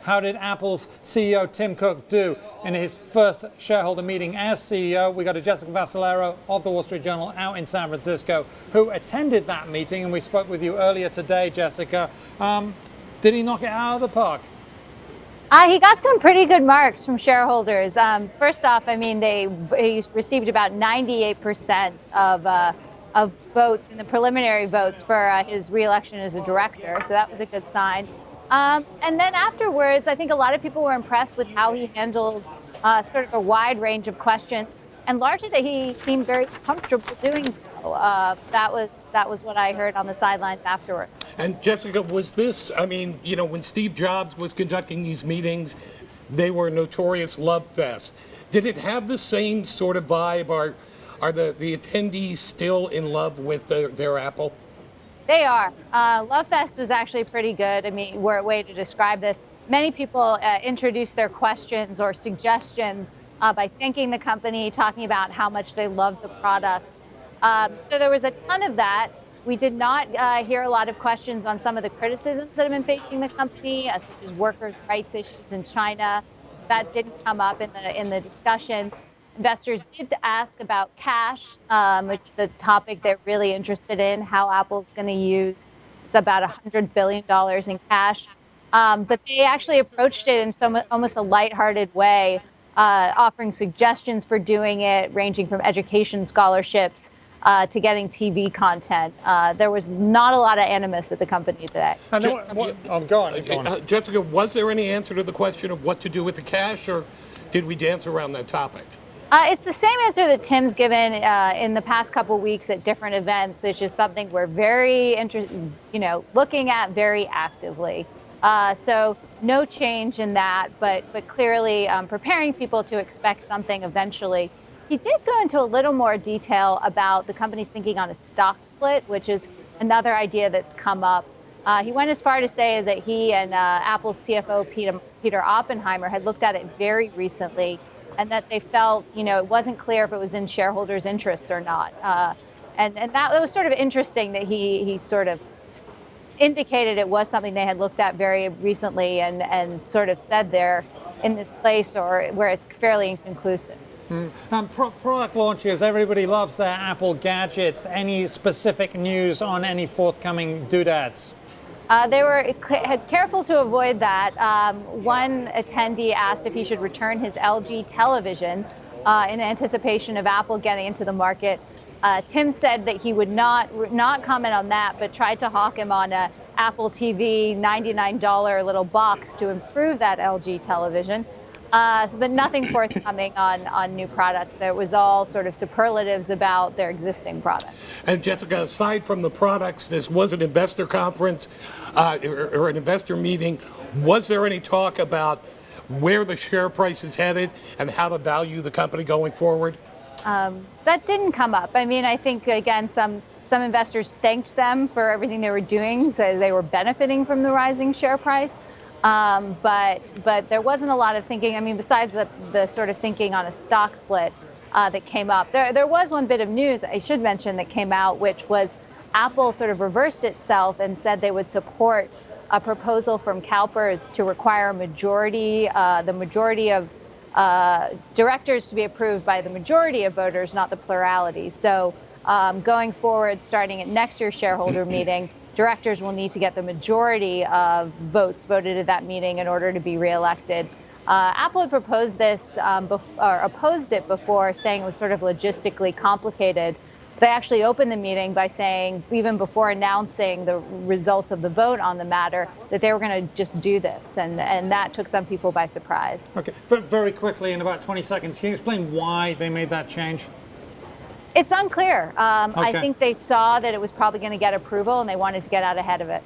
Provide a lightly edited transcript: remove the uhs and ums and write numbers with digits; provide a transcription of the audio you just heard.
how did Apple's CEO Tim Cook do in his first shareholder meeting as CEO? We got a Jessica Vascellaro of the Wall Street Journal out in San Francisco who attended that meeting, and we spoke with you earlier today, Jessica. Did he knock it out of the park? He got some pretty good marks from shareholders. First off, I mean, he received about 98% of votes in the preliminary votes for his reelection as a director, so that was a good sign. And then afterwards, I think a lot of people were impressed with how he handled sort of a wide range of questions, and largely that he seemed very comfortable doing so. That was what I heard on the sidelines afterwards. And Jessica, was this, I mean, you know, when Steve Jobs was conducting these meetings, they were a notorious love fest. Did it have the same sort of vibe? Are the attendees still in love with their Apple? They are. Love Fest is actually pretty good. I mean, a way to describe this. Many people introduce their questions or suggestions by thanking the company, talking about how much they love the products. So there was a ton of that. We did not hear a lot of questions on some of the criticisms that have been facing the company, such as workers' rights issues in China. That didn't come up in the discussion. Investors did ask about cash, which is a topic they're really interested in, how Apple's going to use. It's about $100 billion in cash. But they actually approached it in almost a lighthearted way, offering suggestions for doing it, ranging from education scholarships to getting TV content. There was not a lot of animus at the company today. Go on. Jessica, was there any answer to the question of what to do with the cash, or did we dance around that topic? It's the same answer that Tim's given in the past couple of weeks at different events, which is something we're very looking at very actively. So no change in that, but clearly preparing people to expect something eventually. He did go into a little more detail about the company's thinking on a stock split, which is another idea that's come up. He went as far to say that he and Apple's CFO Peter Oppenheimer had looked at it very recently, and that they felt, it wasn't clear if it was in shareholders' interests or not. And that was sort of interesting that he sort of indicated it was something they had looked at very recently and sort of said they're in this place or where it's fairly inconclusive. Product launches, everybody loves their Apple gadgets. Any specific news on any forthcoming doodads? They were careful to avoid that. One attendee asked if he should return his LG television in anticipation of Apple getting into the market. Tim said that he would not comment on that, but tried to hawk him on a Apple TV $99 little box to improve that LG television. But nothing forthcoming on new products. There was all sort of superlatives about their existing products. And Jessica, aside from the products, this was an investor conference or an investor meeting. Was there any talk about where the share price is headed and how to value the company going forward? That didn't come up. I mean, I think, again, some investors thanked them for everything they were doing, so they were benefiting from the rising share price. But there wasn't a lot of thinking. I mean, besides the sort of thinking on a stock split that came up, there was one bit of news I should mention that came out, which was Apple sort of reversed itself and said they would support a proposal from CalPERS to require the majority of directors to be approved by the majority of voters, not the plurality. So going forward, starting at next year's shareholder meeting, directors will need to get the majority of votes voted at that meeting in order to be reelected. Apple had proposed this or opposed it before, saying it was sort of logistically complicated. They actually opened the meeting by saying, even before announcing the results of the vote on the matter, that they were going to just do this. And that took some people by surprise. Okay, but very quickly, in about 20 seconds, can you explain why they made that change? It's unclear. Okay. I think they saw that it was probably going to get approval and they wanted to get out ahead of it.